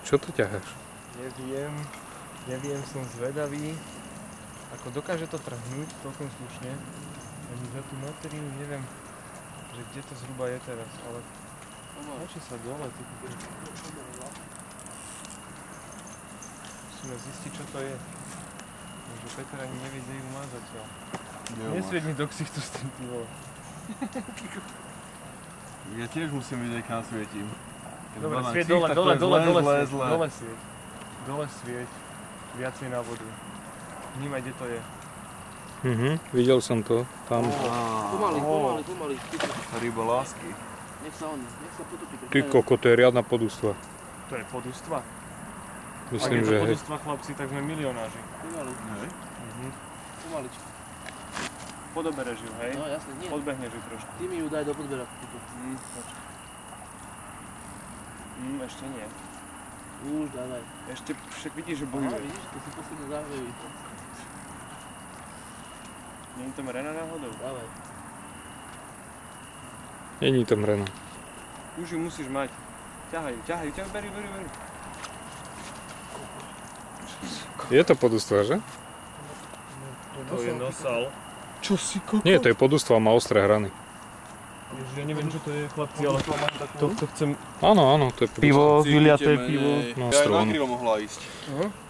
Čo to ťaháš? Neviem, som zvedavý. Ako dokáže to trhnúť celkom slušne. Ani za tú materiu neviem, že kde to zhruba je teraz, ale načí sa dole. Musíme zistiť, čo to je. Možno Peter ani nevie, kde ju má zatiaľ. Nesvieť mi do ksichtu s tým, ty vole. Ja tiež musím vidieť, kam svietím. Dobre, svieť dole svieť. Dole svieť. Viacej na vodu. Vnímaj, kde to je. Videl som to, tam. Pomaly. Ryba lásky. Nech sa potopí. Ty koko, to je riadna podústva. To je podústva? Myslím, Ak je že to hej. podústva, chlapci, tak sme milionáři. Pomaly. Pomaličky. Podobereš ju, hej? No jasne, nie. Odbehneš ju trošku. Ty mi ju daj do podbera. Ešte nie. Už, daj. Ešte však vidíš, že Aha, bojuje. vidíš, to si posledne záhľadí. Nie je to mrená náhodou? Dávaj. Není to mrena. Už ju musíš mať. Ťahaj, beri. Je to podústva, že? To je nosal. Čo si koko? Nie, to je podústva, má ostré hrany. Ježiš, ja neviem, čo to je, chlapci, ale to chcem... Áno, to je podústva. Pivo, vyliaté pivo. No, Ja aj na strón. grill mohla ísť.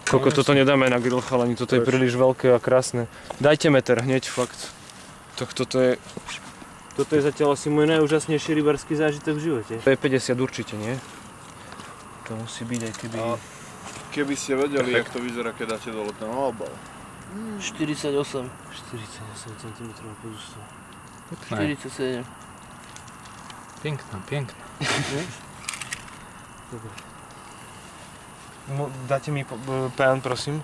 Koko, toto nedáme na grill, chalani, toto je príliš veľké a krásne. Dajte meter hneď, fakt. Toto je zatiaľ asi môj najúžasnejší rybársky zážitok v živote. To je 50 určite, nie? To musí byť aj keby... Keby ste vedeli, jak to vyzerá, keď dáte dole ten obal. 48 cm podústva. 47. Pekná. Dáte mi pán, prosím?